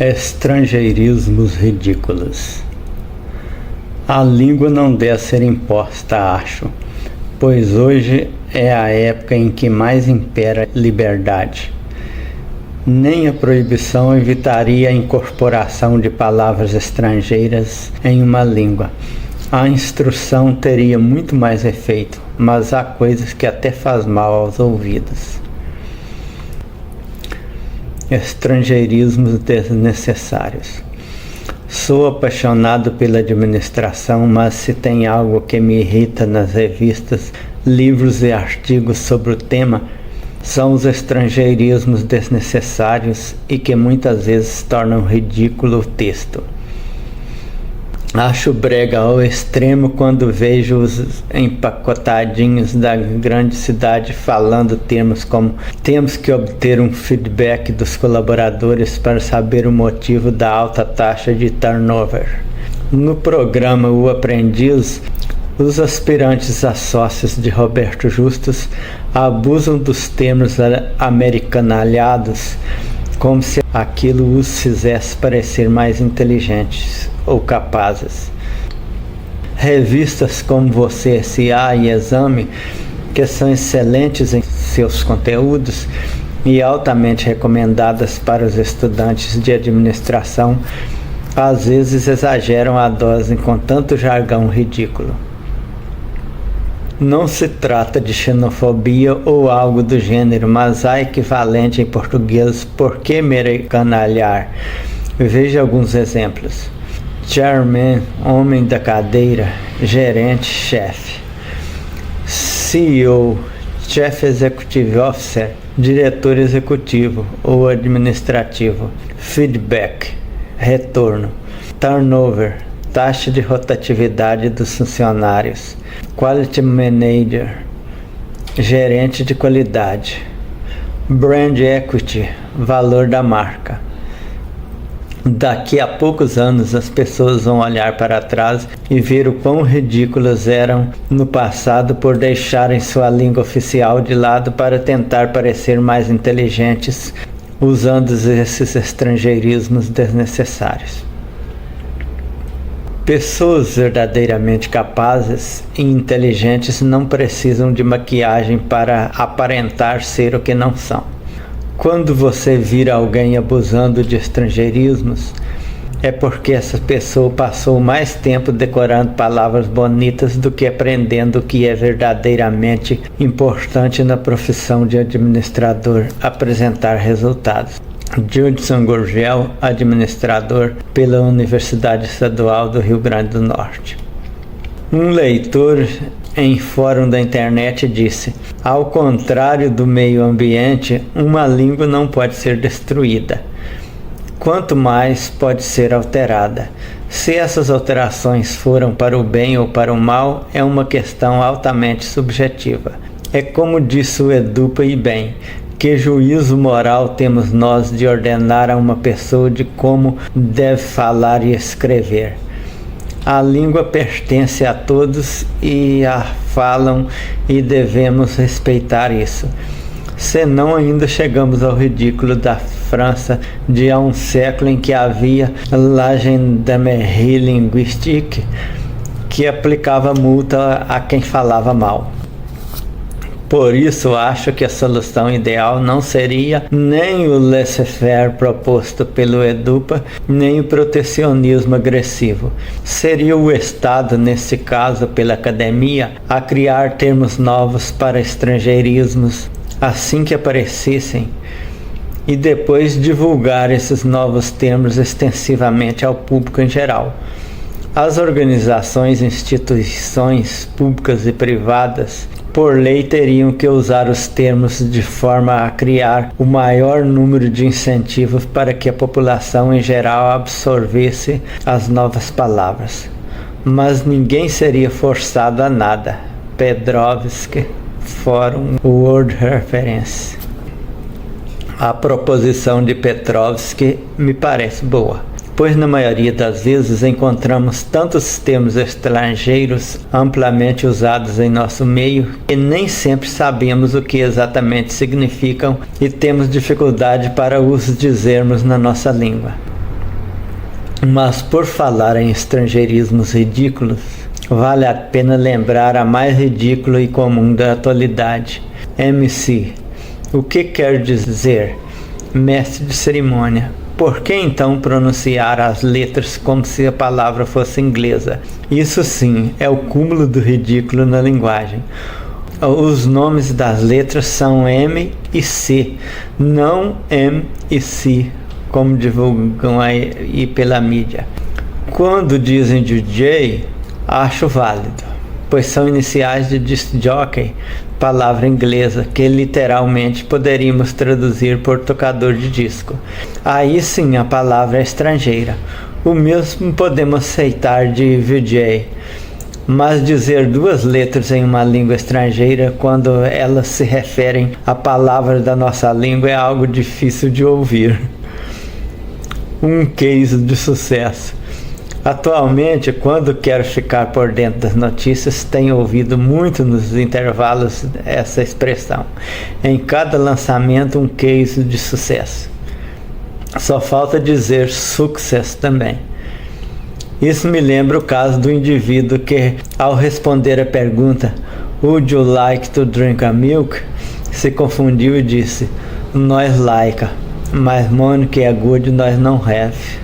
Estrangeirismos ridículos. A língua não deve ser imposta, acho, pois hoje é a época em que mais impera a liberdade. Nem a proibição evitaria a incorporação de palavras estrangeiras em uma língua. A instrução teria muito mais efeito, mas há coisas que até faz mal aos ouvidos. Estrangeirismos desnecessários. Sou apaixonado pela administração, mas se tem algo que me irrita nas revistas, livros e artigos sobre o tema, são os estrangeirismos desnecessários e que muitas vezes tornam ridículo o texto. Acho brega ao extremo quando vejo os empacotadinhos da grande cidade falando termos como temos que obter um feedback dos colaboradores para saber o motivo da alta taxa de turnover. No programa O Aprendiz, os aspirantes a sócios de Roberto Justus abusam dos termos americanalhados como se aquilo os fizesse parecer mais inteligentes ou capazes. Revistas como Você S.A. e Exame, que são excelentes em seus conteúdos e altamente recomendadas para os estudantes de administração, às vezes exageram a dose com tanto jargão ridículo. Não se trata de xenofobia ou algo do gênero, mas há equivalente em português por que americanalhar. Veja alguns exemplos. Chairman, homem da cadeira, gerente, chefe. CEO, Chief Executive Officer, diretor executivo ou administrativo. Feedback, retorno. Turnover, taxa de rotatividade dos funcionários. Quality Manager, gerente de qualidade. Brand Equity, valor da marca. Daqui a poucos anos as pessoas vão olhar para trás e ver o quão ridículas eram no passado por deixarem sua língua oficial de lado para tentar parecer mais inteligentes usando esses estrangeirismos desnecessários. Pessoas verdadeiramente capazes e inteligentes não precisam de maquiagem para aparentar ser o que não são. Quando você vira alguém abusando de estrangeirismos, é porque essa pessoa passou mais tempo decorando palavras bonitas do que aprendendo o que é verdadeiramente importante na profissão de administrador, apresentar resultados. Judson Gurgel, administrador pela Universidade Estadual do Rio Grande do Norte. Um leitor em fórum da internet disse: ao contrário do meio ambiente, uma língua não pode ser destruída. Quanto mais pode ser alterada. Se essas alterações foram para o bem ou para o mal, é uma questão altamente subjetiva. É como disse o Edupa e bem, que juízo moral temos nós de ordenar a uma pessoa de como deve falar e escrever? A língua pertence a todos e a falam e devemos respeitar isso. Senão ainda chegamos ao ridículo da França de há um século em que havia la gendarmerie linguistique que aplicava multa a quem falava mal. Por isso, acho que a solução ideal não seria nem o laissez-faire proposto pelo Edupa, nem o protecionismo agressivo. Seria o Estado, nesse caso pela academia, a criar termos novos para estrangeirismos assim que aparecessem e depois divulgar esses novos termos extensivamente ao público em geral. As organizações e instituições públicas e privadas por lei teriam que usar os termos de forma a criar o maior número de incentivos para que a população em geral absorvesse as novas palavras. Mas ninguém seria forçado a nada. Petrovsky, Fórum World Reference. A proposição de Petrovsky me parece boa, pois na maioria das vezes encontramos tantos termos estrangeiros amplamente usados em nosso meio que nem sempre sabemos o que exatamente significam e temos dificuldade para os dizermos na nossa língua. Mas por falar em estrangeirismos ridículos, vale a pena lembrar a mais ridícula e comum da atualidade. MC. O que quer dizer mestre de cerimônia? Por que então pronunciar as letras como se a palavra fosse inglesa? Isso sim é o cúmulo do ridículo na linguagem. Os nomes das letras são M e C, não M e C, como divulgam aí pela mídia. Quando dizem DJ, acho válido, pois são iniciais de disc jockey, palavra inglesa que literalmente poderíamos traduzir por tocador de disco. Aí sim a palavra é estrangeira. O mesmo podemos aceitar de VJ, mas dizer duas letras em uma língua estrangeira quando elas se referem a palavras da nossa língua é algo difícil de ouvir. Um case de sucesso. Atualmente, quando quero ficar por dentro das notícias, tenho ouvido muito nos intervalos essa expressão. Em cada lançamento, um case de sucesso. Só falta dizer success também. Isso me lembra o caso do indivíduo que, ao responder a pergunta "Would you like to drink a milk?", se confundiu e disse "Nós like, mas money que é good nós não have".